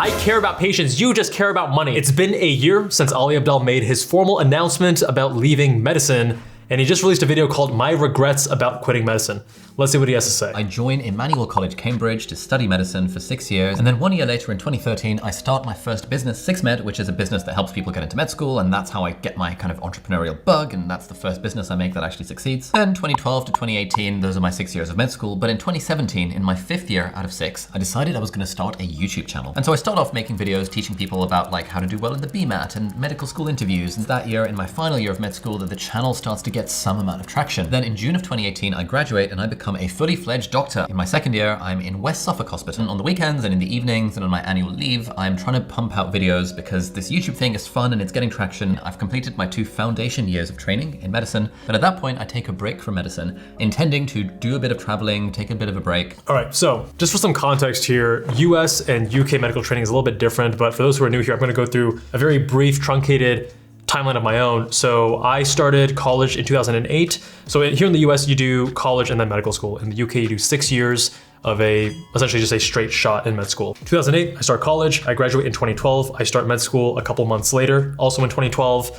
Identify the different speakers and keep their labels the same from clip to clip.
Speaker 1: I care about patients, you just care about money. It's been a year since Ali Abdaal made his formal announcement about leaving medicine, and he just released a video called My Regrets About Quitting Medicine. Let's see what he has to say.
Speaker 2: I joined Emmanuel College, Cambridge to study medicine for 6 years. And then 1 year later in 2013, I start my first business, 6Med, which is a business that helps people get into med school. And that's how I get my kind of entrepreneurial bug. And that's the first business I make that actually succeeds. And 2012 to 2018, those are my 6 years of med school. But in 2017, in my 5th year out of 6, I decided I was gonna start a YouTube channel. And so I started off making videos teaching people about like how to do well in the BMAT and medical school interviews. And that year, in my final year of med school, that the channel starts to get some amount of traction. Then in June of 2018, I graduate and I become a fully fledged doctor. In my 2nd year, I'm in West Suffolk Hospital. On the weekends and in the evenings and on my annual leave, I'm trying to pump out videos because this YouTube thing is fun and it's getting traction. I've completed my 2 foundation years of training in medicine, but at that point I take a break from medicine, intending to do a bit of traveling, take a bit of a break.
Speaker 1: All right, so just for some context here, US and UK medical training is a little bit different, but for those who are new here, I'm gonna go through a very brief, truncated timeline of my own. So I started college in 2008. So here in the US, you do college and then medical school. In the UK, you do 6 years of essentially just a straight shot in med school. 2008, I start college. I graduate in 2012. I start med school a couple months later, also in 2012.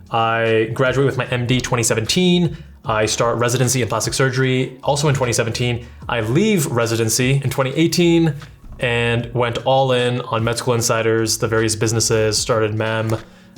Speaker 1: I graduate with my MD 2017. I start residency in plastic surgery, also in 2017. I leave residency in 2018 and went all in on Med School Insiders, the various businesses, started MEM,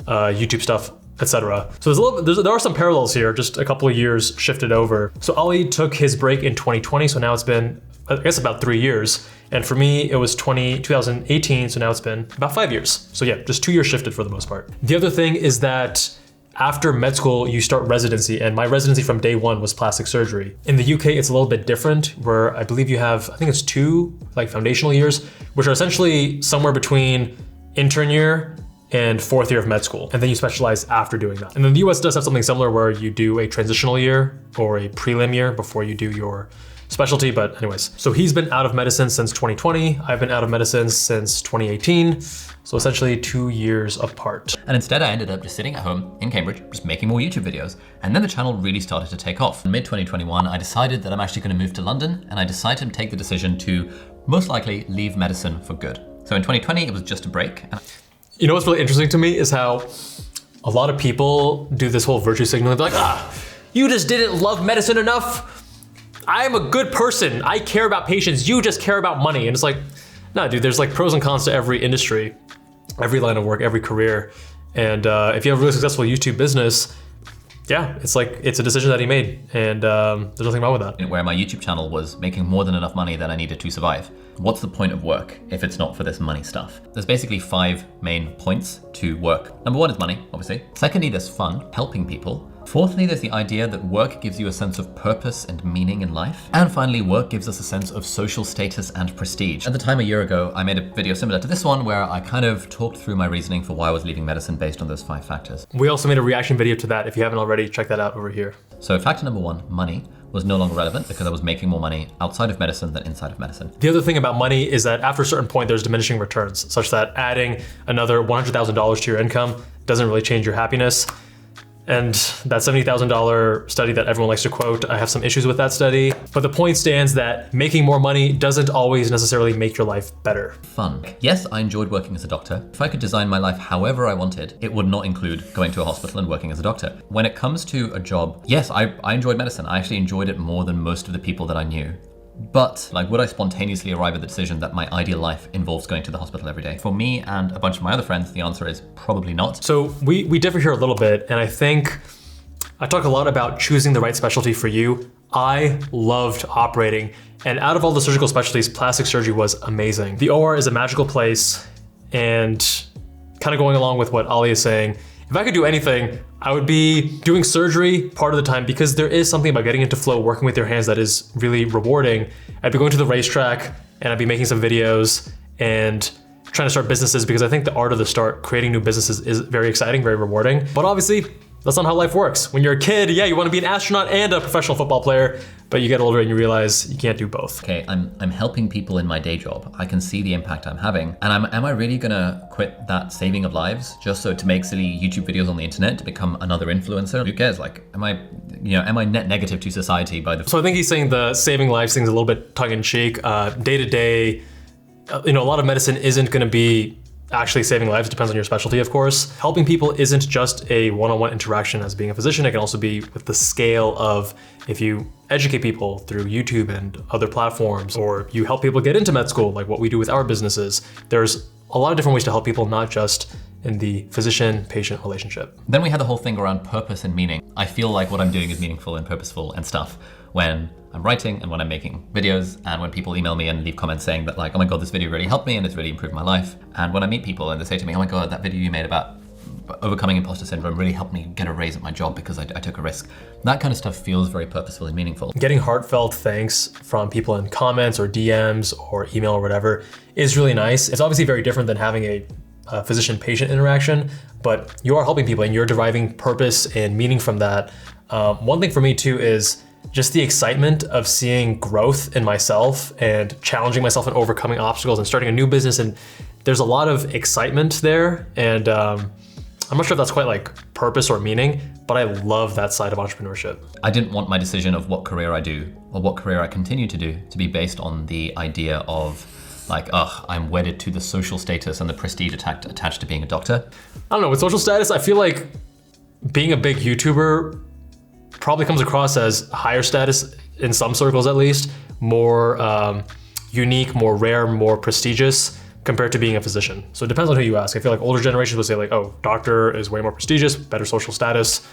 Speaker 1: YouTube stuff, etc. So there are some parallels here, just a couple of years shifted over. So Ali took his break in 2020, so now it's been, I guess, about 3 years. And for me, it was 2018, so now it's been about 5 years. So yeah, just 2 years shifted for the most part. The other thing is that after med school, you start residency, and my residency from day one was plastic surgery. In the UK, it's a little bit different, where I believe you have, I think it's 2 like foundational years, which are essentially somewhere between intern year and 4th year of med school. And then you specialize after doing that. And then the US does have something similar where you do a transitional year or a prelim year before you do your specialty, but anyways. So he's been out of medicine since 2020. I've been out of medicine since 2018. So essentially 2 years apart.
Speaker 2: And instead I ended up just sitting at home in Cambridge, just making more YouTube videos. And then the channel really started to take off. In mid-2021, I decided that I'm actually gonna move to London, and I decided to take the decision to most likely leave medicine for good. So in 2020, it was just a break.
Speaker 1: You know what's really interesting to me is how a lot of people do this whole virtue signaling. They're like, you just didn't love medicine enough. I'm a good person. I care about patients. You just care about money. And it's like, no, dude, there's like pros and cons to every industry, every line of work, every career. And if you have a really successful YouTube business, yeah, it's a decision that he made, and there's nothing wrong with that.
Speaker 2: Where my YouTube channel was making more than enough money that I needed to survive. What's the point of work if it's not for this money stuff? There's basically 5 main points to work. Number 1 is money, obviously. Secondly, there's fun, helping people. Fourthly, there's the idea that work gives you a sense of purpose and meaning in life. And finally, work gives us a sense of social status and prestige. At the time a year ago, I made a video similar to this one where I kind of talked through my reasoning for why I was leaving medicine based on those 5 factors.
Speaker 1: We also made a reaction video to that. If you haven't already, check that out over here.
Speaker 2: So factor number 1, money, was no longer relevant because I was making more money outside of medicine than inside of medicine.
Speaker 1: The other thing about money is that after a certain point, there's diminishing returns, such that adding another $100,000 to your income doesn't really change your happiness. And that $70,000 study that everyone likes to quote, I have some issues with that study. But the point stands that making more money doesn't always necessarily make your life better.
Speaker 2: Fun. Yes, I enjoyed working as a doctor. If I could design my life however I wanted, it would not include going to a hospital and working as a doctor. When it comes to a job, yes, I enjoyed medicine. I actually enjoyed it more than most of the people that I knew. But like, would I spontaneously arrive at the decision that my ideal life involves going to the hospital every day? For me and a bunch of my other friends, the answer is probably not.
Speaker 1: So we differ here a little bit, and I think I talk a lot about choosing the right specialty for you. I loved operating, and out of all the surgical specialties, plastic surgery was amazing. The OR is a magical place, and kind of going along with what Ali is saying, if I could do anything, I would be doing surgery part of the time, because there is something about getting into flow, working with your hands, that is really rewarding. I'd be going to the racetrack and I'd be making some videos and trying to start businesses, because I think the art of the start, creating new businesses, is very exciting, very rewarding. But obviously, that's not how life works. When you're a kid, yeah, you want to be an astronaut and a professional football player, but you get older and you realize you can't do both.
Speaker 2: Okay, I'm helping people in my day job. I can see the impact I'm having. And am I really gonna quit that saving of lives just so to make silly YouTube videos on the internet to become another influencer? Who cares? Like, am I net negative to society by the...
Speaker 1: So I think he's saying the saving lives thing's a little bit tongue in cheek. Day to day, a lot of medicine isn't gonna be actually saving lives. It depends on your specialty, of course. Helping people isn't just a one-on-one interaction as being a physician. It can also be with the scale of if you educate people through YouTube and other platforms, or you help people get into med school, like what we do with our businesses. There's a lot of different ways to help people, not just in the physician-patient relationship.
Speaker 2: Then we had the whole thing around purpose and meaning. I feel like what I'm doing is meaningful and purposeful and stuff when I'm writing and when I'm making videos and when people email me and leave comments saying that like, oh my God, this video really helped me and it's really improved my life. And when I meet people and they say to me, oh my God, that video you made about overcoming imposter syndrome really helped me get a raise at my job because I took a risk. That kind of stuff feels very purposeful and meaningful.
Speaker 1: Getting heartfelt thanks from people in comments or DMs or email or whatever is really nice. It's obviously very different than having a physician-patient interaction, but you are helping people and you're deriving purpose and meaning from that. One thing for me too is just the excitement of seeing growth in myself and challenging myself and overcoming obstacles and starting a new business. And there's a lot of excitement there. And I'm not sure if that's quite like purpose or meaning, but I love that side of entrepreneurship.
Speaker 2: I didn't want my decision of what career I do or what career I continue to do to be based on the idea of like, I'm wedded to the social status and the prestige attached to being a doctor.
Speaker 1: I don't know, with social status, I feel like being a big YouTuber probably comes across as higher status in some circles at least, more unique, more rare, more prestigious compared to being a physician. So it depends on who you ask. I feel like older generations would say like, oh, doctor is way more prestigious, better social status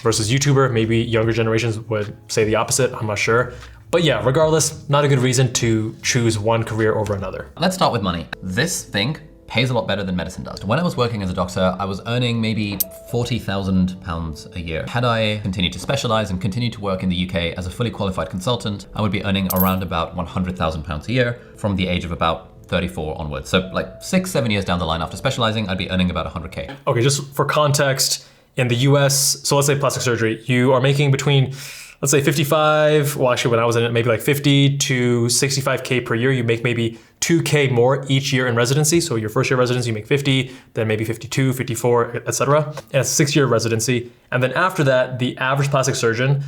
Speaker 1: versus YouTuber. Maybe younger generations would say the opposite, I'm not sure. But yeah, regardless, not a good reason to choose one career over another.
Speaker 2: Let's start with money. This thing pays a lot better than medicine does. When I was working as a doctor, I was earning maybe £40,000 a year. Had I continued to specialize and continued to work in the UK as a fully qualified consultant, I would be earning around about £100,000 a year from the age of about 34 onwards. So like 6-7 years down the line after specializing, I'd be earning about 100K.
Speaker 1: Okay, just for context, in the US, so let's say plastic surgery, you are making between, let's say 55, well actually when I was in it, maybe like 50 to 65K per year. You make maybe 2K more each year in residency. So your first year residency, you make 50, then maybe 52, 54, etc. And it's a 6-year residency. And then after that, the average plastic surgeon,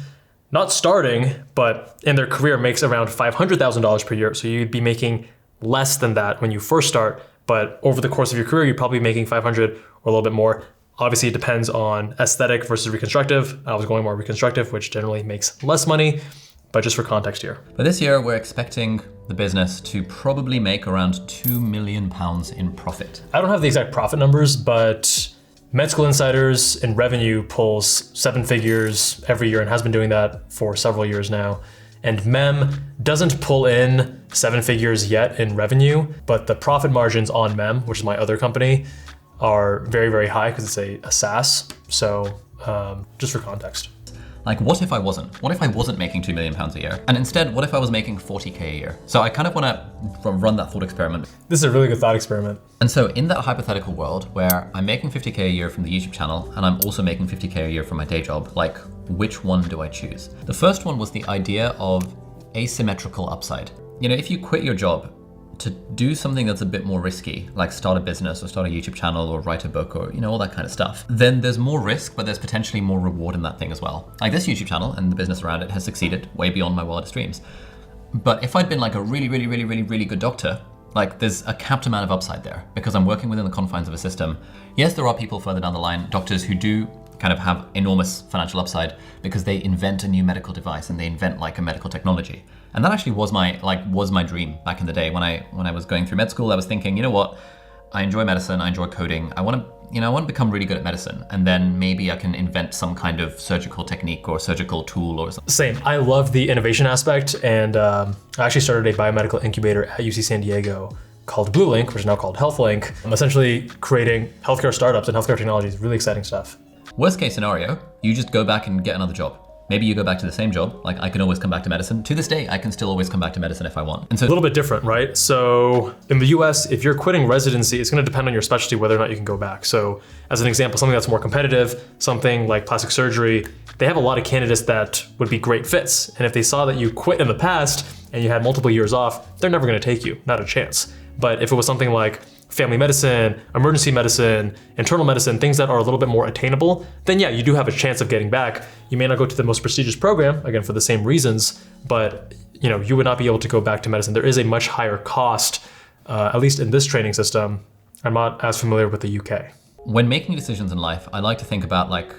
Speaker 1: not starting, but in their career makes around $500,000 per year. So you'd be making less than that when you first start, but over the course of your career, you're probably making 500 or a little bit more. Obviously, it depends on aesthetic versus reconstructive. I was going more reconstructive, which generally makes less money, but just for context here.
Speaker 2: But this year, we're expecting the business to probably make around £2 million in profit.
Speaker 1: I don't have the exact profit numbers, but Med School Insiders in revenue pulls 7 figures every year and has been doing that for several years now. And MEM doesn't pull in 7 figures yet in revenue, but the profit margins on MEM, which is my other company, are very, very high because it's a SaaS. So just for context.
Speaker 2: Like, what if I wasn't? What if I wasn't making £2 million a year? And instead, what if I was making 40K a year? So I kind of want to run that thought experiment.
Speaker 1: This is a really good thought experiment.
Speaker 2: And so in that hypothetical world where I'm making 50K a year from the YouTube channel and I'm also making 50K a year from my day job, like which one do I choose? The first one was the idea of asymmetrical upside. You know, if you quit your job to do something that's a bit more risky, like start a business or start a YouTube channel or write a book or, you know, all that kind of stuff, then there's more risk, but there's potentially more reward in that thing as well. Like this YouTube channel and the business around it has succeeded way beyond my wildest dreams. But if I'd been like a really good doctor, like there's a capped amount of upside there because I'm working within the confines of a system. Yes, there are people further down the line, doctors who do kind of have enormous financial upside because they invent a new medical device and they invent like a medical technology. And that actually was my dream back in the day when I was going through med school. I was thinking, you know what? I enjoy medicine, I enjoy coding. I want to become really good at medicine, and then maybe I can invent some kind of surgical technique or surgical tool or something.
Speaker 1: Same. I love the innovation aspect, and I actually started a biomedical incubator at UC San Diego called Blue Link, which is now called Health Link. I'm essentially creating healthcare startups and healthcare technologies. Really exciting stuff.
Speaker 2: Worst case scenario, you just go back and get another job. Maybe you go back to the same job. Like I can always come back to medicine. To this day, I can still always come back to medicine if I want. And so
Speaker 1: a little bit different, right? So in the US, if you're quitting residency, it's going to depend on your specialty whether or not you can go back. So as an example, something that's more competitive, something like plastic surgery, they have a lot of candidates that would be great fits. And if they saw that you quit in the past and you had multiple years off, they're never going to take you, not a chance. But if it was something like family medicine, emergency medicine, internal medicine, things that are a little bit more attainable, then yeah, you do have a chance of getting back. You may not go to the most prestigious program, again, for the same reasons, but you would not be able to go back to medicine. There is a much higher cost, at least in this training system, I'm not as familiar with the UK.
Speaker 2: When making decisions in life, I like to think about like,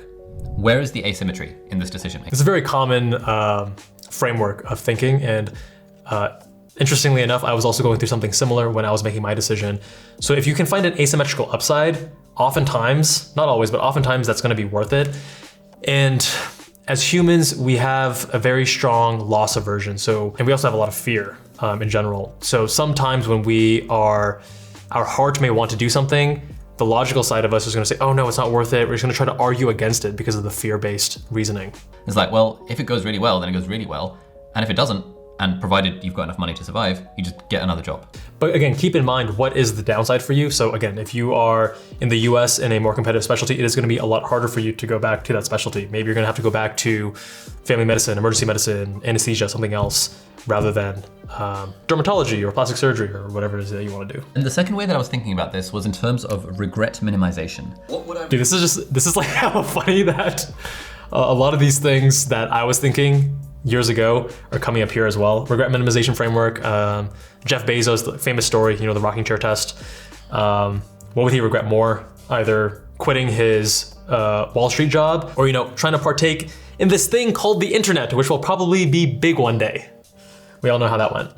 Speaker 2: where is the asymmetry in this decision making?
Speaker 1: It's a very common framework of thinking, and interestingly enough, I was also going through something similar when I was making my decision. So if you can find an asymmetrical upside, oftentimes, not always, but oftentimes that's going to be worth it. And as humans, we have a very strong loss aversion. And we also have a lot of fear in general. So sometimes when our heart may want to do something, the logical side of us is going to say, oh no, it's not worth it. We're just going to try to argue against it because of the fear-based reasoning.
Speaker 2: It's like, well, if it goes really well, then it goes really well. And if it doesn't, and provided you've got enough money to survive, you just get another job.
Speaker 1: But again, keep in mind, what is the downside for you? So again, if you are in the US in a more competitive specialty, it is going to be a lot harder for you to go back to that specialty. Maybe you're going to have to go back to family medicine, emergency medicine, anesthesia, something else, rather than dermatology or plastic surgery or whatever it is that you want to do.
Speaker 2: And the second way that I was thinking about this was in terms of regret minimization.
Speaker 1: Dude, this is like how funny that a lot of these things that I was thinking years ago are coming up here as well. Regret minimization framework, Jeff Bezos, the famous story, the rocking chair test. What would he regret more? Either quitting his Wall Street job or, trying to partake in this thing called the internet, which will probably be big one day. We all know how that went.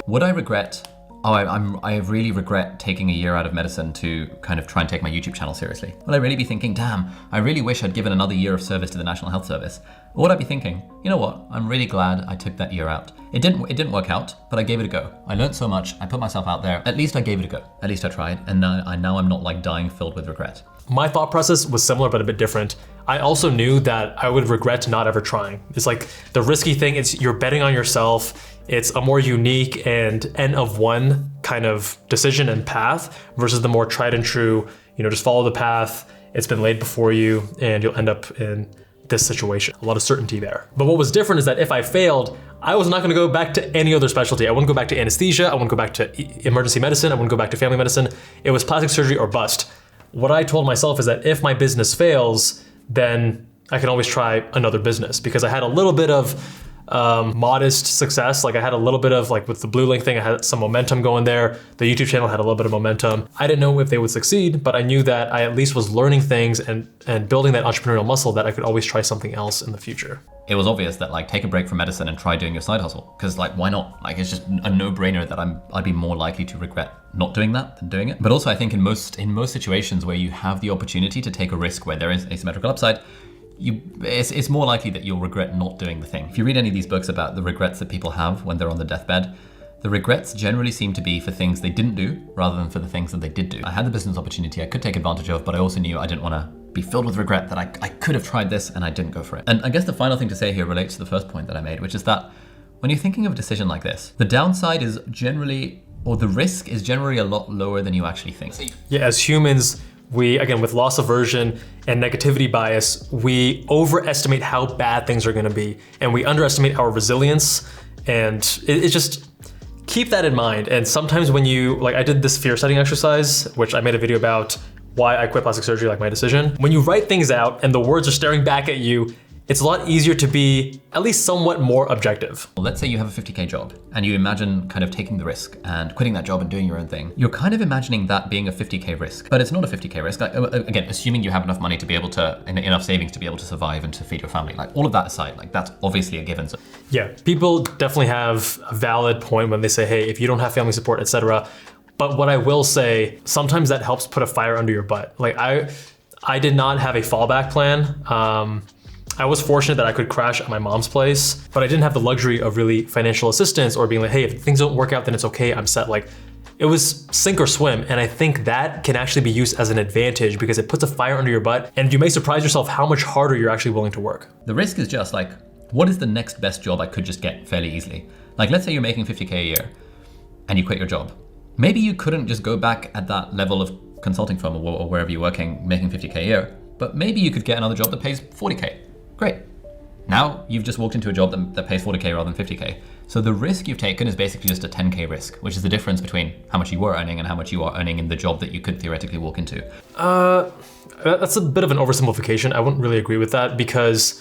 Speaker 2: Would I regret? I really regret taking a year out of medicine to kind of try and take my YouTube channel seriously. Would I really be thinking, damn, I really wish I'd given another year of service to the National Health Service? Or would I be thinking, you know what, I'm really glad I took that year out. It didn't work out, but I gave it a go. I learned so much, I put myself out there. At least I gave it a go. At least I tried, and now I'm not like dying filled with regret.
Speaker 1: My thought process was similar, but a bit different. I also knew that I would regret not ever trying. It's like the risky thing, you're betting on yourself. It's a more unique and N of one kind of decision and path versus the more tried and true, just follow the path. It's been laid before you and you'll end up in this situation. A lot of certainty there. But what was different is that if I failed, I was not going to go back to any other specialty. I wouldn't go back to anesthesia. I wouldn't go back to emergency medicine. I wouldn't go back to family medicine. It was plastic surgery or bust. What I told myself is that if my business fails, then I can always try another business, because I had a little bit of modest success. Like I had a little bit of, like with the Blue Link thing, I had some momentum going there. The YouTube channel had a little bit of momentum. I didn't know if they would succeed, but I knew that I at least was learning things and building that entrepreneurial muscle that I could always try something else in the future.
Speaker 2: It was obvious that like take a break from medicine and try doing your side hustle, because like why not? Like it's just a no-brainer that I'd be more likely to regret not doing that than doing it. But also I think in most situations where you have the opportunity to take a risk where there is asymmetrical upside, it's more likely that you'll regret not doing the thing. If you read any of these books about the regrets that people have when they're on the deathbed, the regrets generally seem to be for things they didn't do rather than for the things that they did do. I had the business opportunity I could take advantage of, but I also knew I didn't want to be filled with regret that I could have tried this and I didn't go for it. And I guess the final thing to say here relates to the first point that I made, which is that when you're thinking of a decision like this, the downside is generally, or the risk is generally a lot lower than you actually think.
Speaker 1: Yeah, as humans, we, again, with loss aversion and negativity bias, we overestimate how bad things are going to be, and we underestimate our resilience. And it's just, keep that in mind. And sometimes when I did this fear setting exercise, which I made a video about why I quit plastic surgery, like my decision. When you write things out and the words are staring back at you, it's a lot easier to be at least somewhat more objective.
Speaker 2: Let's say you have a 50K job and you imagine kind of taking the risk and quitting that job and doing your own thing. You're kind of imagining that being a 50K risk, but it's not a 50K risk. Like, again, assuming you have enough money to be able to, enough savings to be able to survive and to feed your family. Like all of that aside, like that's obviously a given. So
Speaker 1: yeah, people definitely have a valid point when they say, hey, if you don't have family support, etc. But what I will say, sometimes that helps put a fire under your butt. Like I did not have a fallback plan. I was fortunate that I could crash at my mom's place, but I didn't have the luxury of really financial assistance or being like, hey, if things don't work out, then it's okay, I'm set. Like it was sink or swim. And I think that can actually be used as an advantage because it puts a fire under your butt and you may surprise yourself how much harder you're actually willing to work.
Speaker 2: The risk is just like, what is the next best job I could just get fairly easily? Like let's say you're making 50K a year and you quit your job. Maybe you couldn't just go back at that level of consulting firm or wherever you're working, making 50K a year, but maybe you could get another job that pays 40K. Great. Now you've just walked into a job that pays 40K rather than 50K. So the risk you've taken is basically just a 10K risk, which is the difference between how much you were earning and how much you are earning in the job that you could theoretically walk into.
Speaker 1: That's a bit of an oversimplification. I wouldn't really agree with that because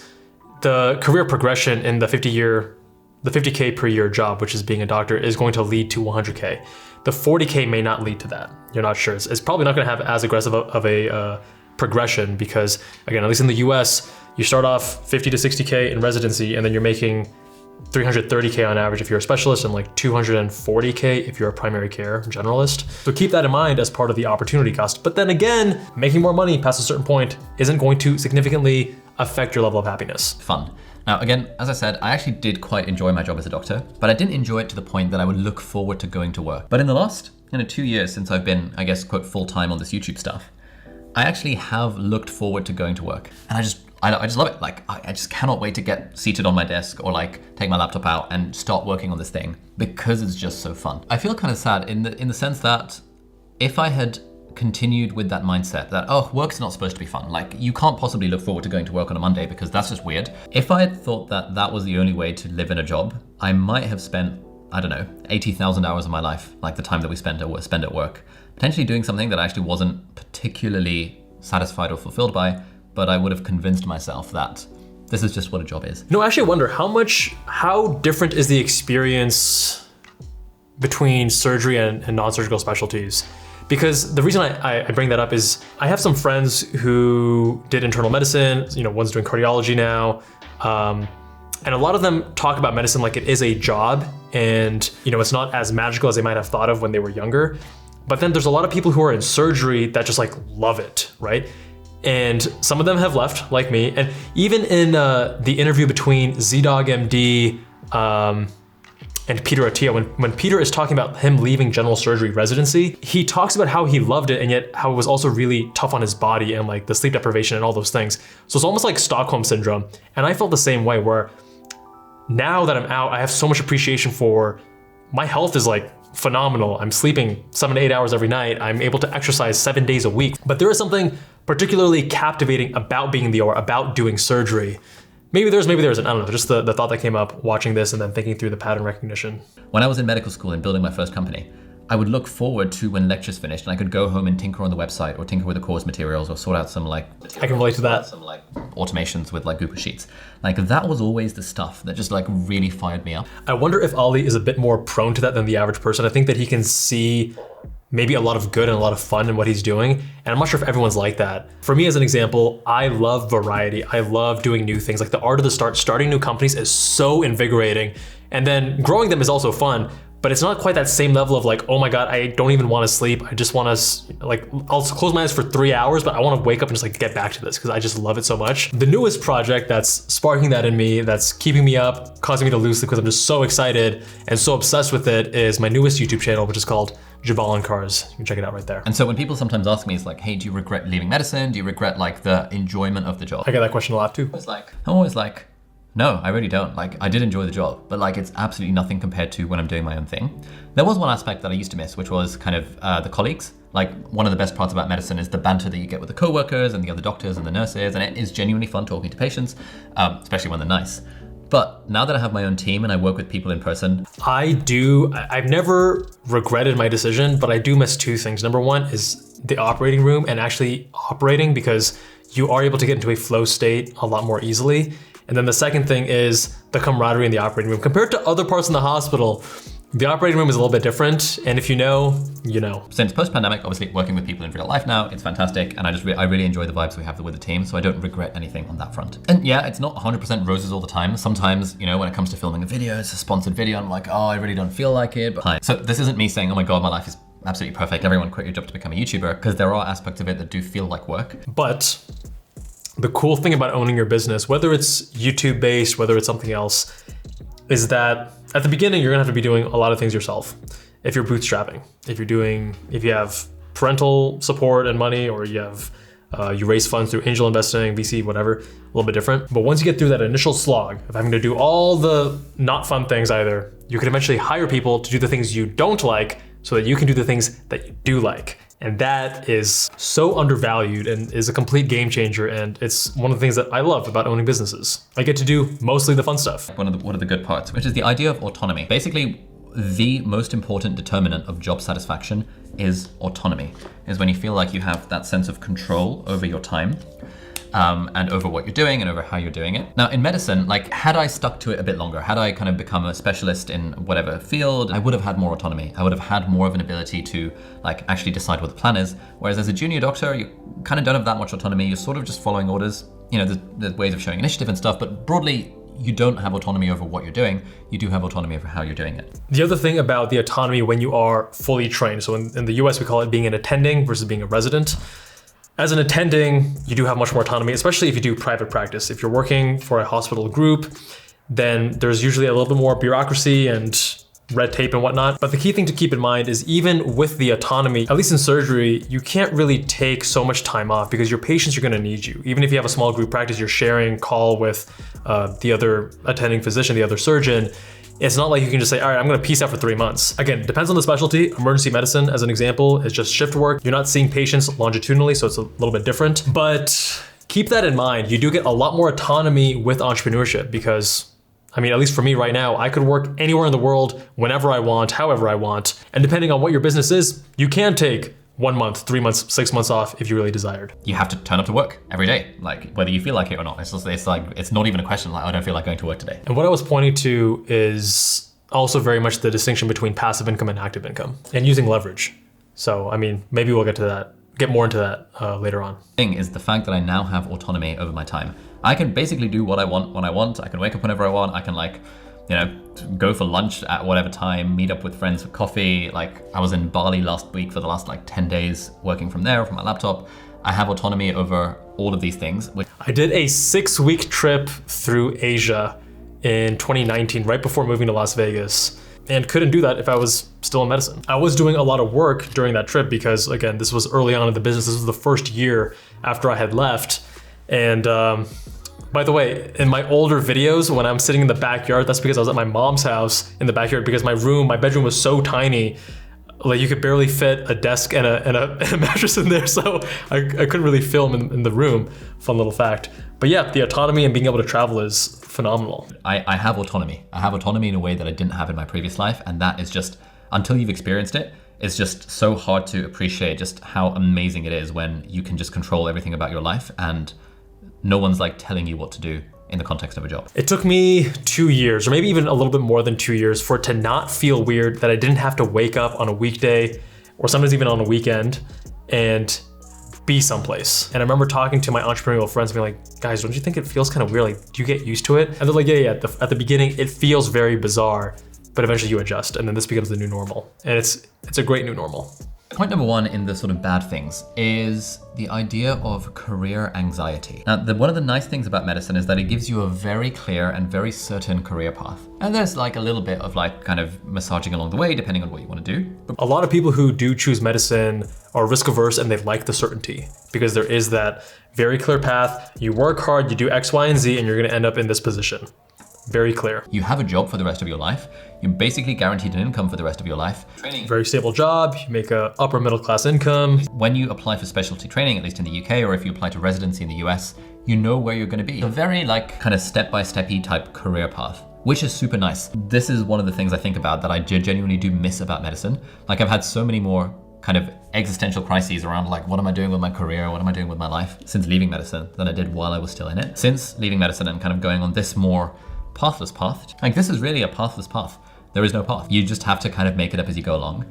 Speaker 1: the career progression in the 50K per year job, which is being a doctor, is going to lead to 100K. The 40K may not lead to that. You're not sure. It's probably not going to have as aggressive of a progression because, again, at least in the US, you start off 50 to 60K in residency, and then you're making 330K on average if you're a specialist and like 240K if you're a primary care generalist. So keep that in mind as part of the opportunity cost. But then again, making more money past a certain point isn't going to significantly affect your level of happiness.
Speaker 2: Fun. Now, again, as I said, I actually did quite enjoy my job as a doctor, but I didn't enjoy it to the point that I would look forward to going to work. But in the last 2 years since I've been, I guess, quote, full-time on this YouTube stuff, I actually have looked forward to going to work. And I just love it. Like, I just cannot wait to get seated on my desk or like take my laptop out and start working on this thing because it's just so fun. I feel kind of sad in the sense that if I had continued with that mindset that, oh, work's not supposed to be fun. Like, you can't possibly look forward to going to work on a Monday because that's just weird. If I had thought that that was the only way to live in a job, I might have spent, I don't know, 80,000 hours of my life, like the time that we spend at work, potentially doing something that I actually wasn't particularly satisfied or fulfilled by, but I would have convinced myself that this is just what a job is.
Speaker 1: No, actually I wonder how different is the experience between surgery and non-surgical specialties? Because the reason I bring that up is I have some friends who did internal medicine, one's doing cardiology now, and a lot of them talk about medicine like it is a job and it's not as magical as they might have thought of when they were younger. But then there's a lot of people who are in surgery that just like love it, right? And some of them have left, like me. And even in the interview between ZDogg MD and Peter Attia, when Peter is talking about him leaving general surgery residency, he talks about how he loved it and yet how it was also really tough on his body and like the sleep deprivation and all those things. So it's almost like Stockholm syndrome. And I felt the same way where now that I'm out, I have so much appreciation for my health is like phenomenal. I'm sleeping 7 to 8 hours every night. I'm able to exercise 7 days a week. But there is something particularly captivating about being in the OR, about doing surgery. Maybe there isn't, I don't know, just the thought that came up watching this and then thinking through the pattern recognition.
Speaker 2: When I was in medical school and building my first company, I would look forward to when lectures finished and I could go home and tinker on the website or tinker with the course materials or sort out some like...
Speaker 1: I can relate to that.
Speaker 2: Some like automations with like Google Sheets. Like that was always the stuff that just like really fired me up.
Speaker 1: I wonder if Ali is a bit more prone to that than the average person. I think that he can see maybe a lot of good and a lot of fun in what he's doing. And I'm not sure if everyone's like that. For me, as an example, I love variety. I love doing new things. Like the art of the starting new companies is so invigorating. And then growing them is also fun, but it's not quite that same level of like, oh my God, I don't even want to sleep. I just want to like, I'll close my eyes for 3 hours, but I want to wake up and just like get back to this because I just love it so much. The newest project that's sparking that in me, that's keeping me up, causing me to lose sleep because I'm just so excited and so obsessed with it is my newest YouTube channel, which is called Abdaal and Cars. You can check it out right there.
Speaker 2: And so when people sometimes ask me, it's like, hey, do you regret leaving medicine? Do you regret like the enjoyment of the job?
Speaker 1: I get that question a lot too.
Speaker 2: I'm always like, no, I really don't. Like, I did enjoy the job, but like, it's absolutely nothing compared to when I'm doing my own thing. There was one aspect that I used to miss, which was kind of the colleagues. Like, one of the best parts about medicine is the banter that you get with the coworkers and the other doctors and the nurses, and it is genuinely fun talking to patients, especially when they're nice. But now that I have my own team and I work with people in person,
Speaker 1: I've never regretted my decision, but I do miss two things. Number one is the operating room and actually operating because you are able to get into a flow state a lot more easily. And then the second thing is the camaraderie in the operating room. Compared to other parts in the hospital, the operating room is a little bit different. And if you know, you know.
Speaker 2: Since post-pandemic, obviously working with people in real life now, it's fantastic. And I really enjoy the vibes we have with the team. So I don't regret anything on that front. And yeah, it's not 100% roses all the time. Sometimes, when it comes to filming a video, it's a sponsored video. I'm like, oh, I really don't feel like it. But so this isn't me saying, oh my God, my life is absolutely perfect. Everyone quit your job to become a YouTuber, because there are aspects of it that do feel like work.
Speaker 1: But the cool thing about owning your business, whether it's YouTube based, whether it's something else, is that at the beginning, you're gonna have to be doing a lot of things yourself. If you're bootstrapping, if you have parental support and money, or you raise funds through angel investing, VC, whatever, a little bit different. But once you get through that initial slog of having to do all the not fun things either, you can eventually hire people to do the things you don't like so that you can do the things that you do like. And that is so undervalued and is a complete game changer. And it's one of the things that I love about owning businesses. I get to do mostly the fun stuff.
Speaker 2: One of the good parts, which is the idea of autonomy. Basically, the most important determinant of job satisfaction is autonomy, is when you feel like you have that sense of control over your time. and over what you're doing and over how you're doing it. Now in medicine, like had I stuck to it a bit longer, had I kind of become a specialist in whatever field, I would have had more autonomy. I would have had more of an ability to like actually decide what the plan is. Whereas as a junior doctor, you kind of don't have that much autonomy. You're sort of just following orders. You know, there's ways of showing initiative and stuff, but broadly, you don't have autonomy over what you're doing. You do have autonomy over how you're doing it.
Speaker 1: The other thing about the autonomy when you are fully trained, so in the US, we call it being an attending versus being a resident. As an attending, you do have much more autonomy, especially if you do private practice. If you're working for a hospital group, then there's usually a little bit more bureaucracy and red tape and whatnot. But the key thing to keep in mind is even with the autonomy, at least in surgery, you can't really take so much time off because your patients are gonna need you. Even if you have a small group practice, you're sharing call with the other attending physician, the other surgeon. It's not like you can just say, all right, I'm gonna peace out for 3 months. Again, it depends on the specialty. Emergency medicine, as an example, is just shift work. You're not seeing patients longitudinally, so it's a little bit different. But keep that in mind. You do get a lot more autonomy with entrepreneurship because I mean, at least for me right now, I could work anywhere in the world, whenever I want, however I want. And depending on what your business is, you can take 1 month, 3 months, 6 months off if you really desired.
Speaker 2: You have to turn up to work every day, like whether you feel like it or not. It's not even a question like, I don't feel like going to work today.
Speaker 1: And what I was pointing to is also very much the distinction between passive income and active income and using leverage. So, I mean, maybe we'll get more into that later on.
Speaker 2: Thing is the fact that I now have autonomy over my time. I can basically do what I want when I want. I can wake up whenever I want. I can go for lunch at whatever time, meet up with friends for coffee. Like I was in Bali last week for the last 10 days working from there, from my laptop. I have autonomy over all of these things.
Speaker 1: I did a 6-week trip through Asia in 2019, right before moving to Las Vegas, and couldn't do that if I was still in medicine. I was doing a lot of work during that trip because again, this was early on in the business. This was the first year after I had left. And by the way, in my older videos, when I'm sitting in the backyard, that's because I was at my mom's house in the backyard because my bedroom was so tiny, like you could barely fit a desk and a mattress in there. So I couldn't really film in the room. Fun little fact. But yeah, the autonomy and being able to travel is phenomenal.
Speaker 2: I have autonomy. I have autonomy in a way that I didn't have in my previous life. And that is just, until you've experienced it, it's just so hard to appreciate just how amazing it is when you can just control everything about your life and no one's like telling you what to do in the context of a job.
Speaker 1: It took me 2 years, or maybe even a little bit more than 2 years, for it to not feel weird that I didn't have to wake up on a weekday or sometimes even on a weekend and be someplace. And I remember talking to my entrepreneurial friends and being like, guys, don't you think it feels kind of weird? Like, do you get used to it? And they're like, yeah. At the beginning, it feels very bizarre, but eventually you adjust and then this becomes the new normal. And it's a great new normal.
Speaker 2: Point number one in the sort of bad things is the idea of career anxiety. Now, one of the nice things about medicine is that it gives you a very clear and very certain career path. And there's like a little bit of like kind of massaging along the way, depending on what you want to do.
Speaker 1: A lot of people who do choose medicine are risk averse and they like the certainty because there is that very clear path. You work hard, you do X, Y, and Z, and you're going to end up in this position. Very clear.
Speaker 2: You have a job for the rest of your life. You're basically guaranteed an income for the rest of your life.
Speaker 1: Training. Very stable job. You make a upper middle class income.
Speaker 2: When you apply for specialty training, at least in the UK, or if you apply to residency in the US, you know where you're going to be. A very like kind of step-by-step-y type career path, which is super nice. This is one of the things I think about that I genuinely do miss about medicine. Like I've had so many more kind of existential crises around like, what am I doing with my career? What am I doing with my life since leaving medicine than I did while I was still in it. Since leaving medicine and kind of going on this more pathless path. Like this is really a pathless path. There is no path. You just have to kind of make it up as you go along.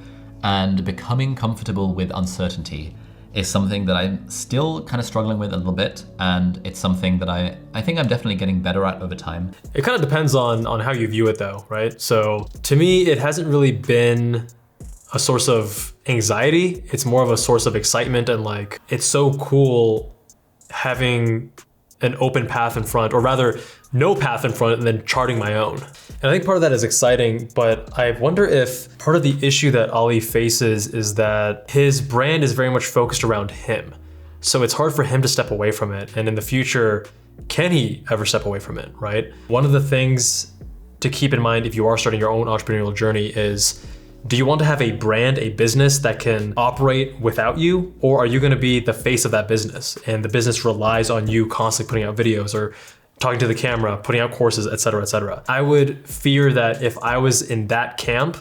Speaker 2: And becoming comfortable with uncertainty is something that I'm still kind of struggling with a little bit. And it's something that I think I'm definitely getting better at over time.
Speaker 1: It kind of depends on how you view it though, right? So to me, it hasn't really been a source of anxiety. It's more of a source of excitement and like, it's so cool having an open path in front, or rather no path in front and then charting my own. And I think part of that is exciting, but I wonder if part of the issue that Ali faces is that his brand is very much focused around him. So it's hard for him to step away from it. And in the future, can he ever step away from it, right? One of the things to keep in mind if you are starting your own entrepreneurial journey is, do you want to have a brand, a business that can operate without you? Or are you gonna be the face of that business and the business relies on you constantly putting out videos or talking to the camera, putting out courses, et cetera, et cetera? I would fear that if I was in that camp,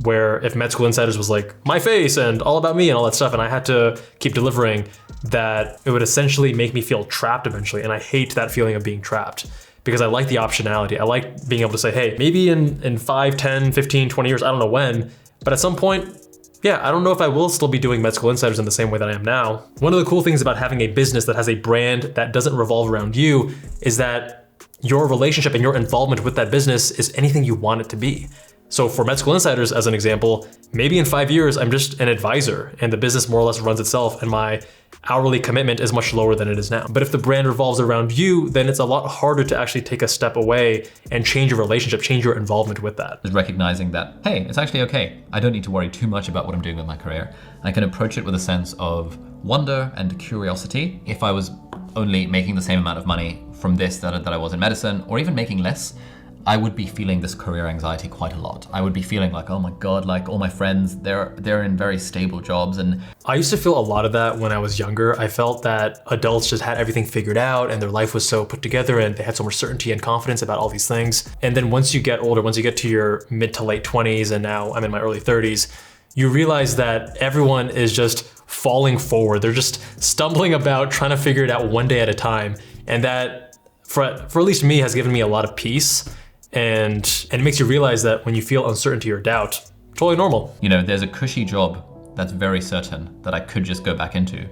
Speaker 1: where if Med School Insiders was like my face and all about me and all that stuff, and I had to keep delivering, that it would essentially make me feel trapped eventually. And I hate that feeling of being trapped because I like the optionality. I like being able to say, hey, maybe in 5, 10, 15, 20 years, I don't know when, but at some point, yeah, I don't know if I will still be doing Med School Insiders in the same way that I am now. One of the cool things about having a business that has a brand that doesn't revolve around you is that your relationship and your involvement with that business is anything you want it to be. So for Med School Insiders, as an example, maybe in 5 years, I'm just an advisor and the business more or less runs itself and my hourly commitment is much lower than it is now. But if the brand revolves around you, then it's a lot harder to actually take a step away and change your relationship, change your involvement with that.
Speaker 2: Is recognizing that, hey, it's actually okay. I don't need to worry too much about what I'm doing with my career. I can approach it with a sense of wonder and curiosity. If I was only making the same amount of money from this that I was in medicine, or even making less, I would be feeling this career anxiety quite a lot. I would be feeling like, oh my God, like all my friends, they're in very stable jobs. And
Speaker 1: I used to feel a lot of that when I was younger. I felt that adults just had everything figured out and their life was so put together and they had so much certainty and confidence about all these things. And then once you get older, once you get to your mid to late 20s, and now I'm in my early 30s, you realize that everyone is just falling forward. They're just stumbling about, trying to figure it out one day at a time. And that, for at least me, has given me a lot of peace. And it makes you realize that when you feel uncertainty or doubt, totally normal.
Speaker 2: You know, there's a cushy job that's very certain that I could just go back into.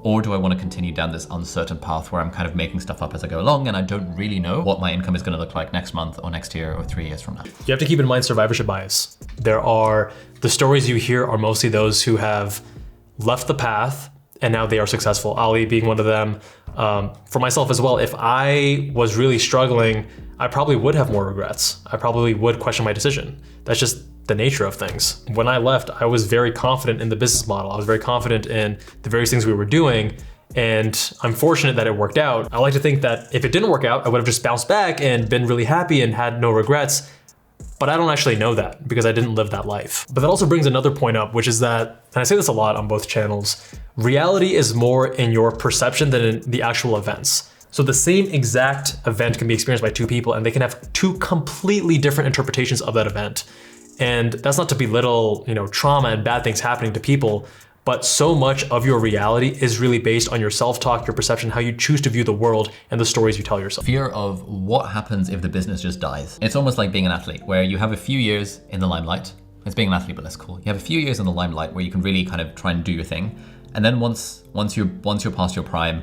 Speaker 2: Or do I want to continue down this uncertain path where I'm kind of making stuff up as I go along and I don't really know what my income is going to look like next month or next year or 3 years from now?
Speaker 1: You have to keep in mind survivorship bias. The stories you hear are mostly those who have left the path and now they are successful. Ali being one of them. For myself as well, if I was really struggling, I probably would have more regrets. I probably would question my decision. That's just the nature of things. When I left, I was very confident in the business model. I was very confident in the various things we were doing. And I'm fortunate that it worked out. I like to think that if it didn't work out, I would have just bounced back and been really happy and had no regrets. But I don't actually know that because I didn't live that life. But that also brings another point up, which is that, and I say this a lot on both channels, reality is more in your perception than in the actual events. So the same exact event can be experienced by two people and they can have two completely different interpretations of that event. And that's not to belittle, trauma and bad things happening to people, but so much of your reality is really based on your self-talk, your perception, how you choose to view the world and the stories you tell yourself.
Speaker 2: Fear of what happens if the business just dies. It's almost like being an athlete where you have a few years in the limelight. It's being an athlete, but less cool. You have a few years in the limelight where you can really kind of try and do your thing. And then once you're past your prime,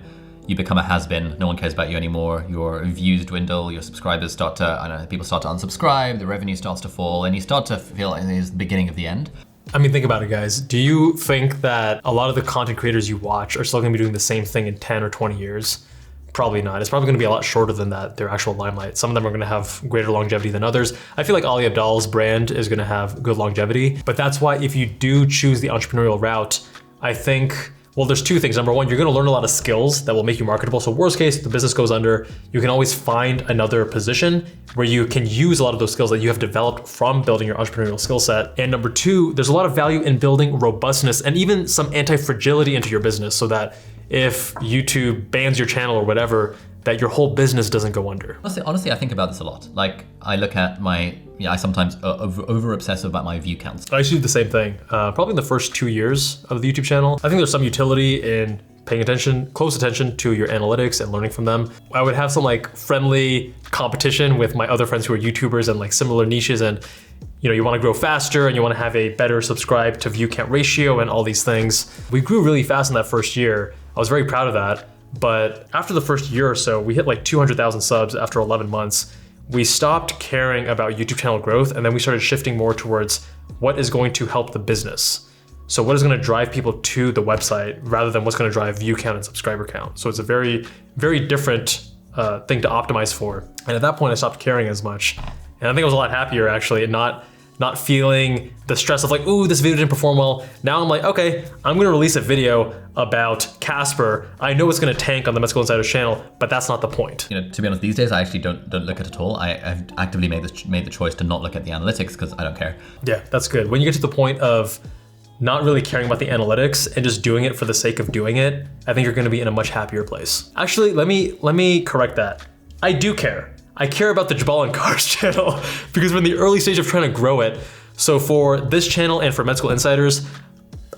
Speaker 2: you become a has-been, no one cares about you anymore, your views dwindle, your subscribers people start to unsubscribe, the revenue starts to fall, and you start to feel like it's the beginning of the end.
Speaker 1: I mean, think about it, guys. Do you think that a lot of the content creators you watch are still gonna be doing the same thing in 10 or 20 years? Probably not. It's probably gonna be a lot shorter than that, their actual limelight. Some of them are gonna have greater longevity than others. I feel like Ali Abdaal's brand is gonna have good longevity, but that's why if you do choose the entrepreneurial route, I think, well, there's two things. Number one, you're gonna learn a lot of skills that will make you marketable. So worst case, the business goes under, you can always find another position where you can use a lot of those skills that you have developed from building your entrepreneurial skill set. And number two, there's a lot of value in building robustness and even some anti-fragility into your business so that if YouTube bans your channel or whatever, that your whole business doesn't go under.
Speaker 2: Honestly, I think about this a lot. Like I look at I sometimes over obsess about my view counts.
Speaker 1: I used to do the same thing, probably in the first 2 years of the YouTube channel. I think there's some utility in paying close attention to your analytics and learning from them. I would have some friendly competition with my other friends who are YouTubers and similar niches, and you want to grow faster and you want to have a better subscribe to view count ratio and all these things. We grew really fast in that first year. I was very proud of that. But after the first year or so, we hit 200,000 subs after 11 months. We stopped caring about YouTube channel growth, and then we started shifting more towards what is going to help the business. So what is going to drive people to the website rather than what's going to drive view count and subscriber count. So it's a very, very different thing to optimize for. And at that point, I stopped caring as much. And I think I was a lot happier actually, and not feeling the stress of ooh, this video didn't perform well. Now I'm okay, I'm gonna release a video about Casper. I know it's gonna tank on the Med School Insiders channel, but that's not the point.
Speaker 2: To be honest, these days I actually don't look at it at all. I've actively made the choice to not look at the analytics because I don't care.
Speaker 1: Yeah, that's good. When you get to the point of not really caring about the analytics and just doing it for the sake of doing it, I think you're gonna be in a much happier place. Actually, let me correct that. I do care. I care about the Jabal and Cars channel because we're in the early stage of trying to grow it. So for this channel and for Med School Insiders,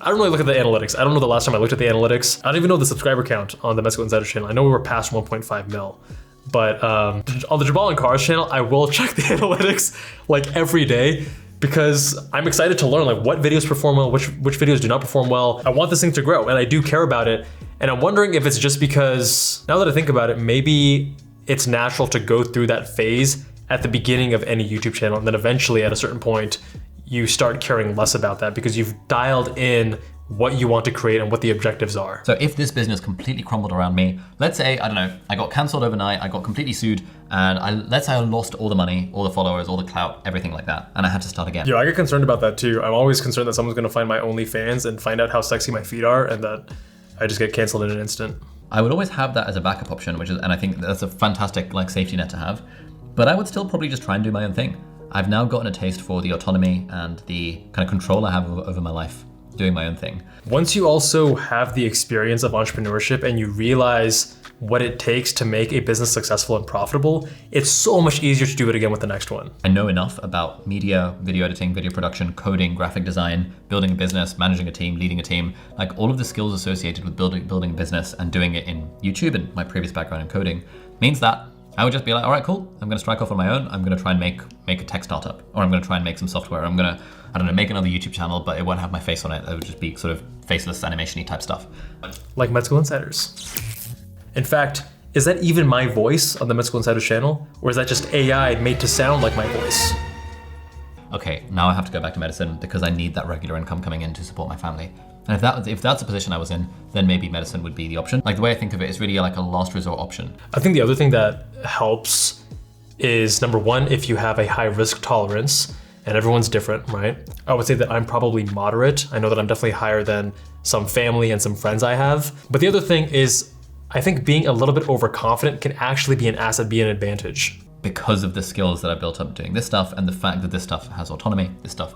Speaker 1: I don't really look at the analytics. I don't know the last time I looked at the analytics. I don't even know the subscriber count on the Medical Insider channel. I know we were past 1.5 mil. But on the Jabal and Cars channel, I will check the analytics like every day because I'm excited to learn like what videos perform well, which videos do not perform well. I want this thing to grow and I do care about it. And I'm wondering if it's just because, now that I think about it, maybe it's natural to go through that phase at the beginning of any YouTube channel. And then eventually at a certain point, you start caring less about that because you've dialed in what you want to create and what the objectives are.
Speaker 2: So if this business completely crumbled around me, let's say, I don't know, I got canceled overnight, I got completely sued, and let's say I lost all the money, all the followers, all the clout, everything like that, and I had to start again.
Speaker 1: Yeah, I get concerned about that too. I'm always concerned that someone's gonna find my OnlyFans and find out how sexy my feet are and that I just get canceled in an instant.
Speaker 2: I would always have that as a backup option, and I think that's a fantastic like safety net to have, but I would still probably just try and do my own thing. I've now gotten a taste for the autonomy and the kind of control I have over my life doing my own thing.
Speaker 1: Once you also have the experience of entrepreneurship and you realize what it takes to make a business successful and profitable, it's so much easier to do it again with the next one.
Speaker 2: I know enough about media, video editing, video production, coding, graphic design, building a business, managing a team, leading a team, like all of the skills associated with building a business and doing it in YouTube and my previous background in coding means that I would just be like, all right, cool. I'm gonna strike off on my own. I'm gonna try and make a tech startup, or I'm gonna try and make some software. I'm gonna, I don't know, make another YouTube channel, but it won't have my face on it. It would just be sort of faceless animation-y type stuff.
Speaker 1: Like Medical Insiders. In fact, is that even my voice on the Medical Insiders channel? Or is that just AI made to sound like my voice?
Speaker 2: Okay, now I have to go back to medicine because I need that regular income coming in to support my family. And if that's the position I was in, then maybe medicine would be the option. Like the way I think of it is really like a last resort option.
Speaker 1: I think the other thing that helps is number one, if you have a high risk tolerance, and everyone's different, right? I would say that I'm probably moderate. I know that I'm definitely higher than some family and some friends I have. But the other thing is, I think being a little bit overconfident can actually be an asset, be an advantage.
Speaker 2: Because of the skills that I built up doing this stuff and the fact that this stuff has autonomy,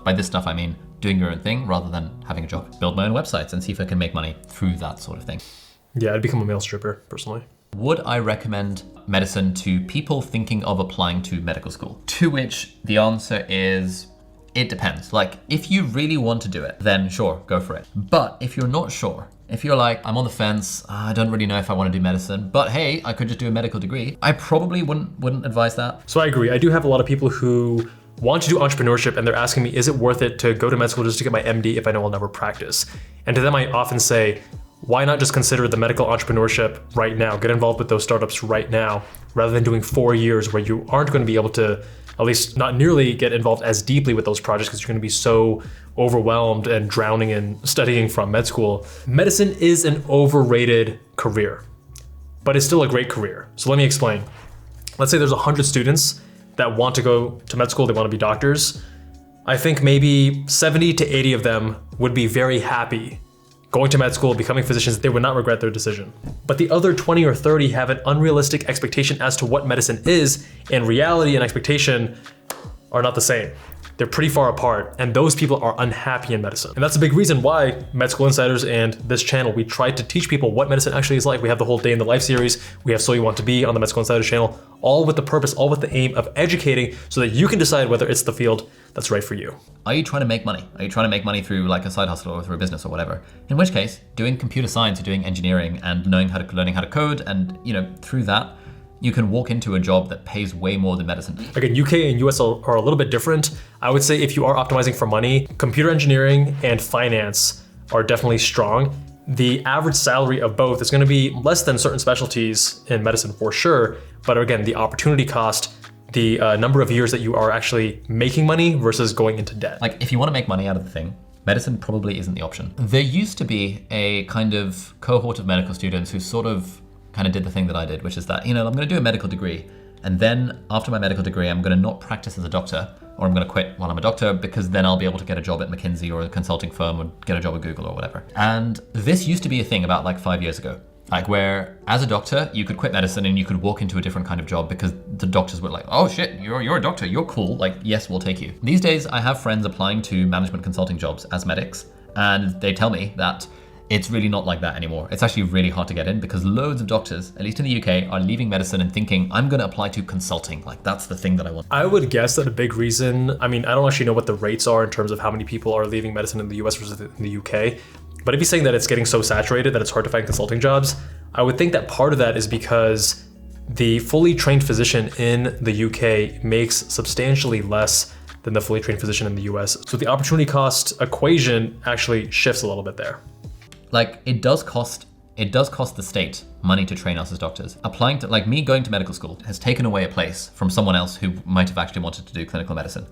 Speaker 2: by this stuff I mean doing your own thing rather than having a job. Build my own websites and see if I can make money through that sort of thing.
Speaker 1: Yeah, I'd become a male stripper, personally.
Speaker 2: Would I recommend medicine to people thinking of applying to medical school? To which the answer is, it depends. Like, if you really want to do it, then sure, go for it. But if you're not sure, if you're like, I'm on the fence, I don't really know if I want to do medicine, but hey, I could just do a medical degree, I probably wouldn't advise that.
Speaker 1: So I agree. I do have a lot of people who want to do entrepreneurship and they're asking me, is it worth it to go to med school just to get my MD if I know I'll never practice? And to them, I often say, why not just consider the medical entrepreneurship right now? Get involved with those startups right now, rather than doing 4 years where you aren't going to be able to, at least not nearly, get involved as deeply with those projects because you're going to be so overwhelmed and drowning in studying from med school. Medicine is an overrated career, but it's still a great career. So let me explain. Let's say there's 100 students that want to go to med school, they want to be doctors. I think maybe 70 to 80 of them would be very happy going to med school, becoming physicians. They would not regret their decision. But the other 20 or 30 have an unrealistic expectation as to what medicine is, and reality and expectation are not the same. They're pretty far apart, and those people are unhappy in medicine. And that's a big reason why Medical Insiders and this channel, we try to teach people what medicine actually is like. We have the whole Day in the Life series. We have So You Want to Be on the Medical Insiders channel, all with the purpose, all with the aim of educating so that you can decide whether it's the field that's right for you.
Speaker 2: Are you trying to make money? Are you trying to make money through like a side hustle or through a business or whatever? In which case, doing computer science or doing engineering and learning how to code, and through that, you can walk into a job that pays way more than medicine.
Speaker 1: Again, UK and US are a little bit different. I would say if you are optimizing for money, computer engineering and finance are definitely strong. The average salary of both is going to be less than certain specialties in medicine for sure. But again, the opportunity cost, the number of years that you are actually making money versus going into debt.
Speaker 2: Like if you want to make money out of the thing, medicine probably isn't the option. There used to be a kind of cohort of medical students who sort of did the thing that I did, which is that, I'm going to do a medical degree. And then after my medical degree, I'm going to not practice as a doctor, or I'm going to quit while I'm a doctor because then I'll be able to get a job at McKinsey or a consulting firm or get a job at Google or whatever. And this used to be a thing about like 5 years ago, like where as a doctor, you could quit medicine and you could walk into a different kind of job because the doctors were like, oh shit, you're a doctor, you're cool. Like, yes, we'll take you. These days, I have friends applying to management consulting jobs as medics, and they tell me that it's really not like that anymore. It's actually really hard to get in because loads of doctors, at least in the UK, are leaving medicine and thinking, I'm going to apply to consulting. Like, that's the thing that I want.
Speaker 1: I would guess that a big reason, I don't actually know what the rates are in terms of how many people are leaving medicine in the US versus in the UK, But if he's saying that it's getting so saturated that it's hard to find consulting jobs, I would think that part of that is because the fully trained physician in the UK makes substantially less than the fully trained physician in the US. So the opportunity cost equation actually shifts a little bit there.
Speaker 2: Like it does cost the state money to train us as doctors. Applying to, like me going to medical school has taken away a place from someone else who might have actually wanted to do clinical medicine.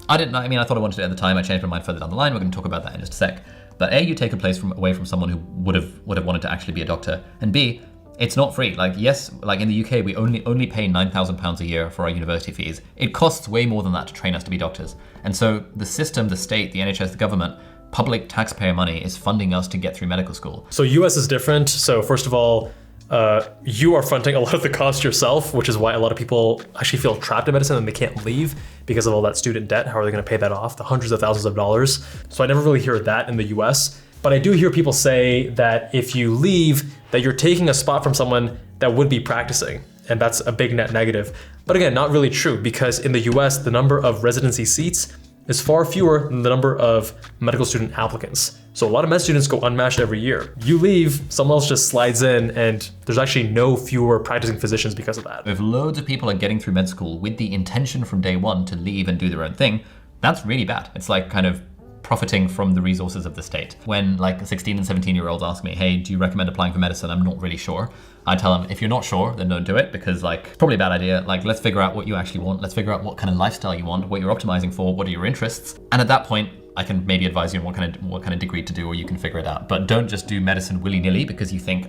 Speaker 2: I thought I wanted to at the time. I changed my mind further down the line. We're going to talk about that in just a sec. But A, you take a place away from someone who would have wanted to actually be a doctor. And B, it's not free. Like, yes, like in the UK, we only pay £9,000 a year for our university fees. It costs way more than that to train us to be doctors. And so the system, the state, the NHS, the government, public taxpayer money is funding us to get through medical school.
Speaker 1: So US is different. So first of all, you are fronting a lot of the cost yourself, which is why a lot of people actually feel trapped in medicine and they can't leave because of all that student debt. How are they going to pay that off? The hundreds of thousands of dollars. So I never really hear that in the US. But I do hear people say that if you leave, that you're taking a spot from someone that would be practicing. And that's a big net negative. But again, not really true, because in the US, the number of residency seats is far fewer than the number of medical student applicants. So a lot of med students go unmatched every year. You leave, someone else just slides in, and there's actually no fewer practicing physicians because of that.
Speaker 2: If loads of people are getting through med school with the intention from day one to leave and do their own thing, that's really bad. It's like kind of profiting from the resources of the state. When like 16 and 17-year-olds ask me, hey, do you recommend applying for medicine? I'm not really sure. I tell them, if you're not sure, then don't do it, because like it's probably a bad idea. Like, let's figure out what you actually want. Let's figure out what kind of lifestyle you want, what you're optimizing for, what are your interests. And at that point, I can maybe advise you on what kind of degree to do, or you can figure it out. But don't just do medicine willy-nilly because you think,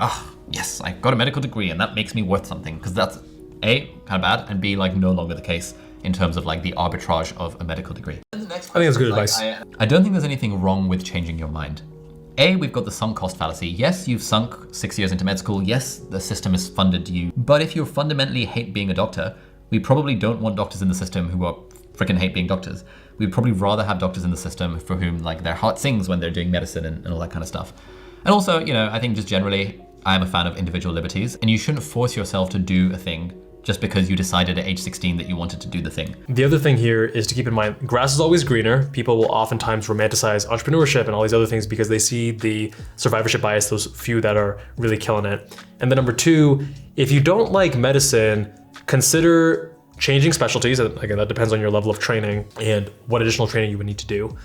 Speaker 2: yes, I got a medical degree and that makes me worth something, because that's A, kind of bad, and B, like no longer the case in terms of like the arbitrage of a medical degree.
Speaker 1: I think that's good advice.
Speaker 2: I don't think there's anything wrong with changing your mind. A, we've got the sunk cost fallacy. Yes, you've sunk 6 years into med school. Yes, the system has funded you. But if you fundamentally hate being a doctor, we probably don't want doctors in the system who are freaking hate being doctors. We'd probably rather have doctors in the system for whom like their heart sings when they're doing medicine and all that kind of stuff. And also, I think just generally, I am a fan of individual liberties, and you shouldn't force yourself to do a thing just because you decided at age 16 that you wanted to do the thing.
Speaker 1: The other thing here is to keep in mind, grass is always greener. People will oftentimes romanticize entrepreneurship and all these other things because they see the survivorship bias, those few that are really killing it. And then number two, if you don't like medicine, consider changing specialties. And again, that depends on your level of training and what additional training you would need to do.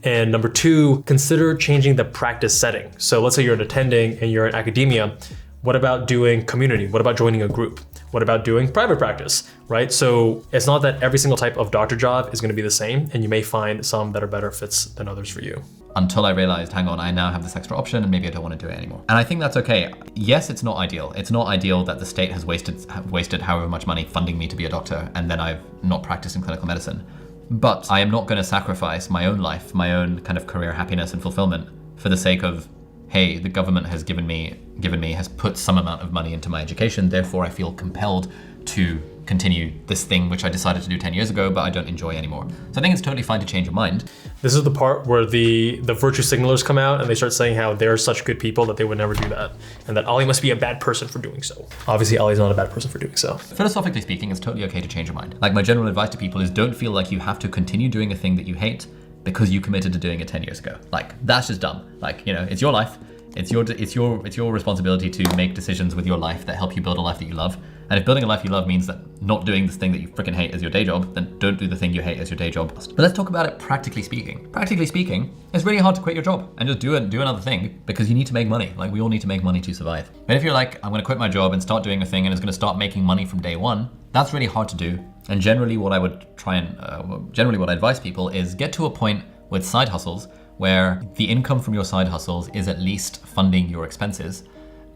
Speaker 1: And number two, consider changing the practice setting. So let's say you're an attending and you're in academia. What about doing community? What about joining a group? What about doing private practice, right? So it's not that every single type of doctor job is going to be the same, and you may find some that are better fits than others for you.
Speaker 2: Until I realized, hang on, I now have this extra option and maybe I don't want to do it anymore. And I think that's okay. Yes, it's not ideal. It's not ideal that the state has wasted however much money funding me to be a doctor, and then I've not practiced in clinical medicine. But I am not going to sacrifice my own life, my own kind of career happiness and fulfillment for the sake of, hey, the government has has put some amount of money into my education, therefore I feel compelled to continue this thing which I decided to do 10 years ago, but I don't enjoy anymore. So I think it's totally fine to change your mind.
Speaker 1: This is the part where the virtue signalers come out and they start saying how they're such good people that they would never do that, and that Ali must be a bad person for doing so. Obviously, Ali's not a bad person for doing so.
Speaker 2: Philosophically speaking, it's totally okay to change your mind. Like, my general advice to people is don't feel like you have to continue doing a thing that you hate because you committed to doing it 10 years ago. Like, that's just dumb. Like, it's your life. It's your responsibility to make decisions with your life that help you build a life that you love. And if building a life you love means that not doing this thing that you freaking hate as your day job, then don't do the thing you hate as your day job. But let's talk about it practically speaking. Practically speaking, it's really hard to quit your job and just do another thing because you need to make money. Like, we all need to make money to survive. But if you're like, I'm going to quit my job and start doing a thing and it's going to start making money from day one, that's really hard to do. And generally what I would what I advise people is get to a point with side hustles where the income from your side hustles is at least funding your expenses,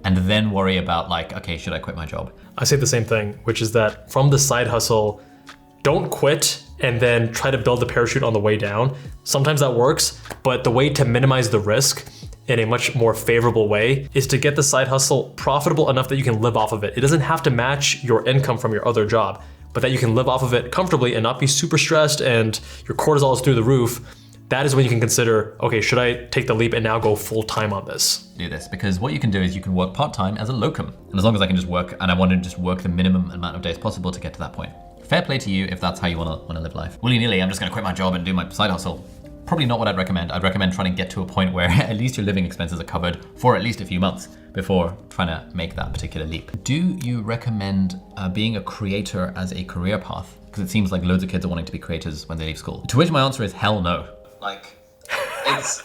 Speaker 2: and then worry about like, okay, should I quit my job?
Speaker 1: I say the same thing, which is that from the side hustle, don't quit and then try to build the parachute on the way down. Sometimes that works, but the way to minimize the risk in a much more favorable way is to get the side hustle profitable enough that you can live off of it. It doesn't have to match your income from your other job, but that you can live off of it comfortably and not be super stressed and your cortisol is through the roof. That is when you can consider, okay, should I take the leap and now go full time on this?
Speaker 2: Do this, because what you can do is you can work part-time as a locum. And as long as I can just work, and I want to just work the minimum amount of days possible to get to that point. Fair play to you if that's how you want to live life. Willy-nilly, I'm just going to quit my job and do my side hustle. probably not what I'd recommend. I'd recommend trying to get to a point where at least your living expenses are covered for at least a few months before trying to make that particular leap. Do you recommend being a creator as a career path? Because it seems like loads of kids are wanting to be creators when they leave school. To which my answer is hell no.
Speaker 3: Like, it's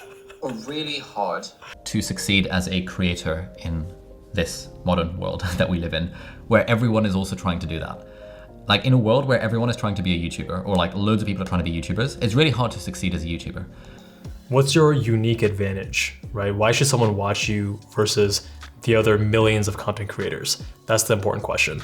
Speaker 3: really hard
Speaker 2: to succeed as a creator in this modern world that we live in, where everyone is also trying to do that. Like in a world where everyone is trying to be a YouTuber, or like loads of people are trying to be YouTubers, it's really hard to succeed as a YouTuber.
Speaker 1: What's your unique advantage, right? Why should someone watch you versus the other millions of content creators? That's the important question.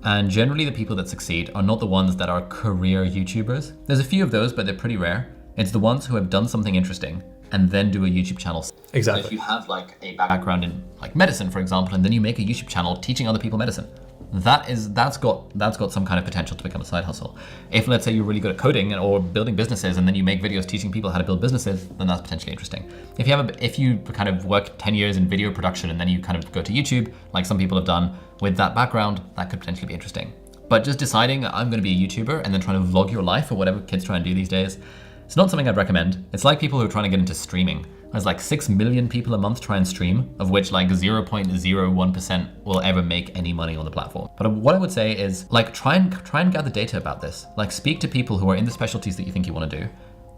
Speaker 2: And generally the people that succeed are not the ones that are career YouTubers. There's a few of those, but they're pretty rare. It's the ones who have done something interesting and then do a YouTube channel.
Speaker 1: Exactly.
Speaker 3: if you have like a
Speaker 2: Background in like medicine, for example, and then you make a YouTube channel teaching other people medicine. That's got some kind of potential to become a side hustle. If let's say you're really good at coding or building businesses and then you make videos teaching people how to build businesses, then that's potentially interesting. If you kind of work 10 years in video production and then you kind of go to YouTube, like some people have done with that background, that could potentially be interesting. But just deciding I'm going to be a YouTuber and then trying to vlog your life or whatever kids try and do these days, it's not something I'd recommend. It's like people who are trying to get into streaming. There's like 6 million people a month try and stream, of which like 0.01% will ever make any money on the platform. But what I would say is like try and gather data about this. Like speak to people who are in the specialties that you think you want to do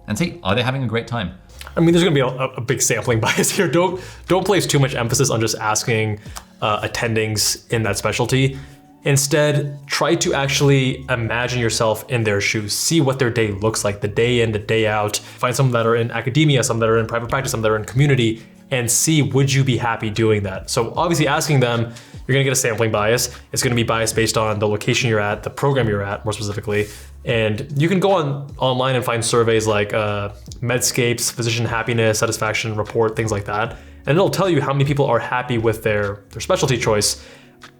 Speaker 2: and see, are they having a great time?
Speaker 1: I mean, there's gonna be a big sampling bias here. Don't place too much emphasis on just asking attendings in that specialty. Instead, try to actually imagine yourself in their shoes. See what their day looks like, the day in, the day out. Find some that are in academia, some that are in private practice, some that are in community, and see, would you be happy doing that? So obviously asking them, you're gonna get a sampling bias. It's gonna be biased based on the location you're at, the program you're at, more specifically. And you can go online and find surveys like Medscape's physician happiness, satisfaction report, things like that. And it'll tell you how many people are happy with their specialty choice.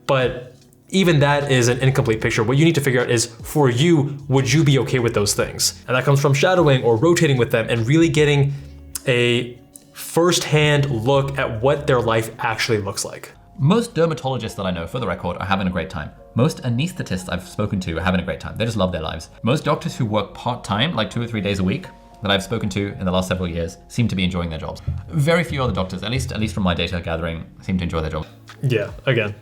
Speaker 1: But even that is an incomplete picture. What you need to figure out is, for you, would you be okay with those things? And that comes from shadowing or rotating with them and really getting a first-hand look at what their life actually looks like.
Speaker 2: Most dermatologists that I know, for the record, are having a great time. Most anesthetists I've spoken to are having a great time. They just love their lives. Most doctors who work part-time, like 2 or 3 days a week, that I've spoken to in the last several years, seem to be enjoying their jobs. Very few other doctors, at least from my data gathering, seem to enjoy their job.
Speaker 1: Yeah, again.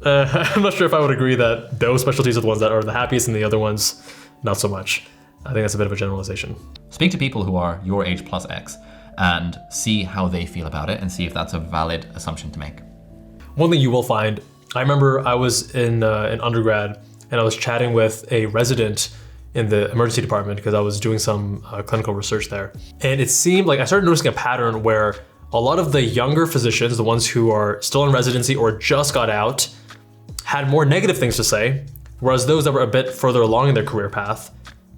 Speaker 1: I'm not sure if I would agree that those specialties are the ones that are the happiest and the other ones, not so much. I think that's a bit of a generalization.
Speaker 2: Speak to people who are your age plus X and see how they feel about it and see if that's a valid assumption to make.
Speaker 1: One thing you will find, I remember I was in undergrad and I was chatting with a resident in the emergency department because I was doing some clinical research there. And it seemed like I started noticing a pattern where a lot of the younger physicians, the ones who are still in residency or just got out, had more negative things to say, whereas those that were a bit further along in their career path,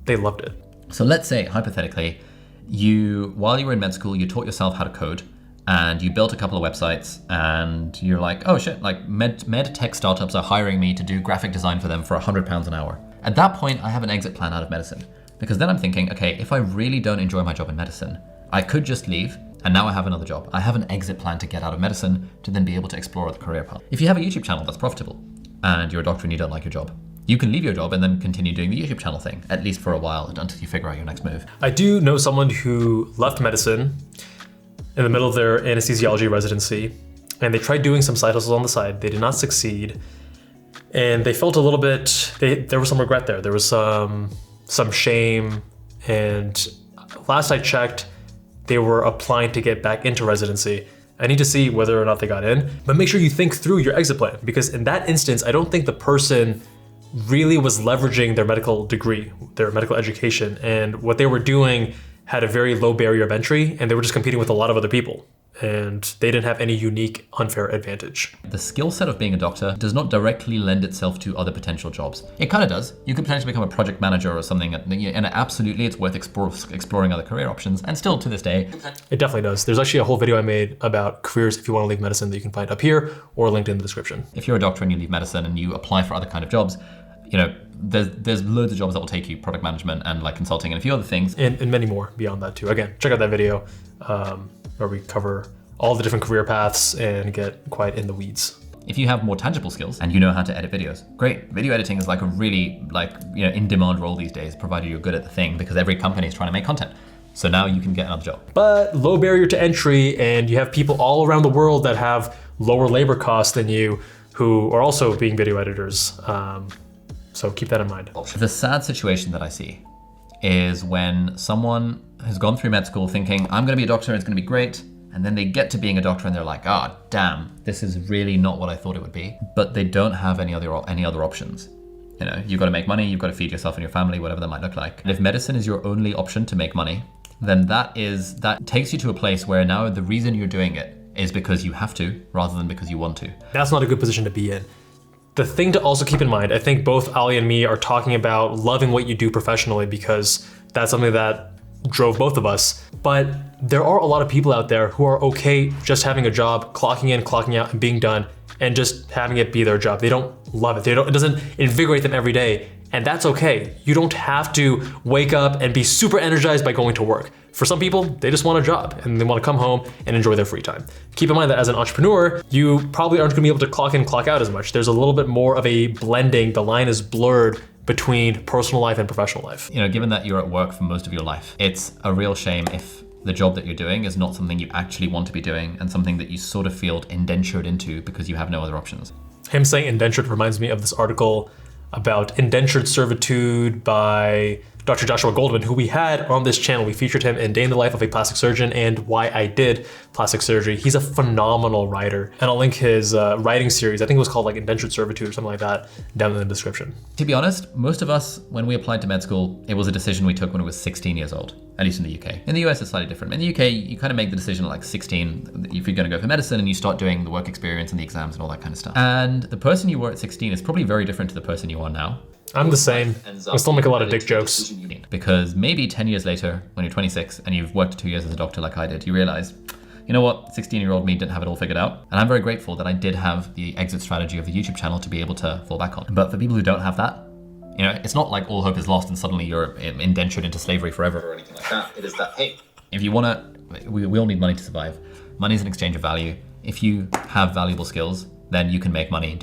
Speaker 1: they loved it.
Speaker 2: So let's say, hypothetically, while you were in med school, you taught yourself how to code and you built a couple of websites and you're like, oh shit, like med tech startups are hiring me to do graphic design for them for £100 an hour. At that point, I have an exit plan out of medicine, because then I'm thinking, okay, if I really don't enjoy my job in medicine, I could just leave and now I have another job. I have an exit plan to get out of medicine to then be able to explore the career path. If you have a YouTube channel that's profitable and you're a doctor and you don't like your job, you can leave your job and then continue doing the YouTube channel thing, at least for a while, until you figure out your next move.
Speaker 1: I do know someone who left medicine in the middle of their anesthesiology residency, and they tried doing some side hustles on the side. They did not succeed, and they felt a little bit, there was some regret there. There was some shame, and last I checked, they were applying to get back into residency. I need to see whether or not they got in, but make sure you think through your exit plan, because in that instance, I don't think the person really was leveraging their medical degree, their medical education, and what they were doing had a very low barrier of entry, and they were just competing with a lot of other people, and they didn't have any unique unfair advantage.
Speaker 2: The skill set of being a doctor does not directly lend itself to other potential jobs. It kind of does. You could potentially become a project manager or something, and absolutely it's worth exploring other career options, and still to this day.
Speaker 1: It definitely does. There's actually a whole video I made about careers if you want to leave medicine that you can find up here or linked in the description.
Speaker 2: If you're a doctor and you leave medicine and you apply for other kind of jobs, you know, there's loads of jobs that will take you, product management and like consulting and a few other things.
Speaker 1: And many more beyond that too. Again, check out that video where we cover all the different career paths and get quite in the weeds.
Speaker 2: If you have more tangible skills and you know how to edit videos, great. Video editing is like a really in-demand role these days, provided you're good at the thing, because every company is trying to make content. So now you can get another job.
Speaker 1: But low barrier to entry, and you have people all around the world that have lower labor costs than you who are also being video editors. So keep that in mind.
Speaker 2: The sad situation that I see is when someone has gone through med school thinking, I'm gonna be a doctor, it's gonna be great. And then they get to being a doctor and they're like, ah, damn, this is really not what I thought it would be. But they don't have any other options. You know, you've got to make money, you've got to feed yourself and your family, whatever that might look like. And if medicine is your only option to make money, then that takes you to a place where now the reason you're doing it is because you have to, rather than because you want to.
Speaker 1: That's not a good position to be in. The thing to also keep in mind, I think both Ali and me are talking about loving what you do professionally because that's something that drove both of us. But there are a lot of people out there who are okay just having a job, clocking in, clocking out, and being done, and just having it be their job. They don't love it. It doesn't invigorate them every day. And that's okay. You don't have to wake up and be super energized by going to work. For some people, they just want a job and they want to come home and enjoy their free time. Keep in mind that as an entrepreneur, you probably aren't gonna be able to clock in, clock out as much. There's a little bit more of a blending. The line is blurred between personal life and professional life.
Speaker 2: You know, given that you're at work for most of your life, it's a real shame if the job that you're doing is not something you actually want to be doing and something that you sort of feel indentured into because you have no other options.
Speaker 1: Him saying indentured reminds me of this article about indentured servitude by Dr. Joshua Goldman, who we had on this channel. We featured him in Day in the Life of a Plastic Surgeon and Why I Did Plastic Surgery. He's a phenomenal writer, and I'll link his writing series. I think it was called like Indentured Servitude or something like that down in the description.
Speaker 2: To be honest, most of us, when we applied to med school, it was a decision we took when we were 16 years old, at least in the UK. In the US, it's slightly different. In the UK, you kind of make the decision at like 16 if you're gonna go for medicine and you start doing the work experience and the exams and all that kind of stuff. And the person you were at 16 is probably very different to the person you are now.
Speaker 1: I'm the same. I still make a lot of dick jokes.
Speaker 2: Because maybe 10 years later, when you're 26 and you've worked 2 years as a doctor like I did, you realize, you know what, 16-year-old me didn't have it all figured out. And I'm very grateful that I did have the exit strategy of the YouTube channel to be able to fall back on. But for people who don't have that, you know, it's not like all hope is lost and suddenly you're indentured into slavery forever or anything like that.
Speaker 3: It is that, hey,
Speaker 2: if you wanna, we all need money to survive. Money is an exchange of value. If you have valuable skills, then you can make money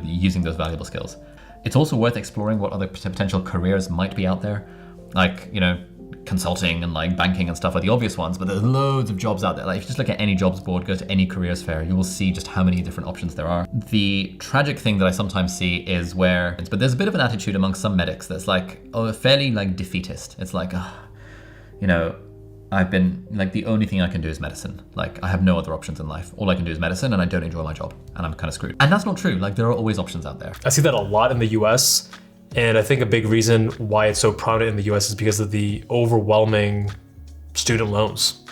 Speaker 2: using those valuable skills. It's also worth exploring what other potential careers might be out there. Like, you know, consulting and like banking and stuff are the obvious ones, but there's loads of jobs out there. Like if you just look at any jobs board, go to any careers fair, you will see just how many different options there are. The tragic thing that I sometimes see is but there's a bit of an attitude among some medics that's like, fairly like defeatist. It's like, you know, I've been like, the only thing I can do is medicine. Like I have no other options in life. All I can do is medicine and I don't enjoy my job and I'm kind of screwed. And that's not true. Like there are always options out there.
Speaker 1: I see that a lot in the US. And I think a big reason why it's so prominent in the US is because of the overwhelming student loans.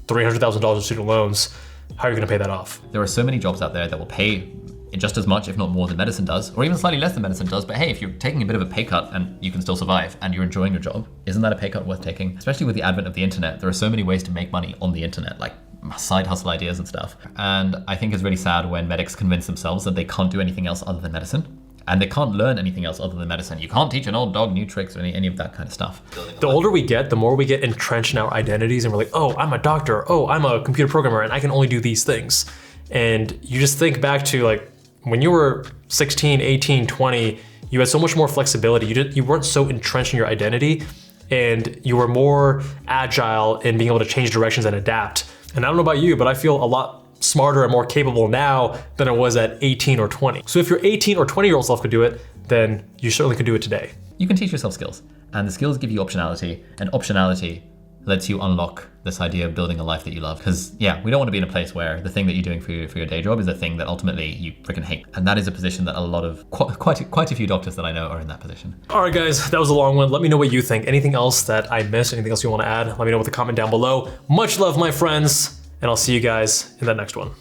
Speaker 1: $300,000 of student loans. How are you gonna pay that off?
Speaker 2: There are so many jobs out there that will pay just as much, if not more than medicine does, or even slightly less than medicine does. But hey, if you're taking a bit of a pay cut and you can still survive and you're enjoying your job, isn't that a pay cut worth taking? Especially with the advent of the internet, there are so many ways to make money on the internet, like side hustle ideas and stuff. And I think it's really sad when medics convince themselves that they can't do anything else other than medicine. And they can't learn anything else other than medicine. You can't teach an old dog new tricks or any of that kind of stuff.
Speaker 1: The older we get, the more we get entrenched in our identities and we're like, oh, I'm a doctor. Oh, I'm a computer programmer and I can only do these things. And you just think back to like, when you were 16, 18, 20, you had so much more flexibility. You weren't so entrenched in your identity and you were more agile in being able to change directions and adapt. And I don't know about you, but I feel a lot smarter and more capable now than I was at 18 or 20. So if your 18 or 20-year-old self could do it, then you certainly could do it today.
Speaker 2: You can teach yourself skills, and the skills give you optionality, and optionality lets you unlock this idea of building a life that you love. Because yeah, we don't want to be in a place where the thing that you're doing for your day job is a thing that ultimately you freaking hate. And that is a position that a lot of, quite a few doctors that I know are in that position.
Speaker 1: All right, guys, that was a long one. Let me know what you think. Anything else that I missed? Anything else you want to add? Let me know with a comment down below. Much love, my friends, and I'll see you guys in that next one.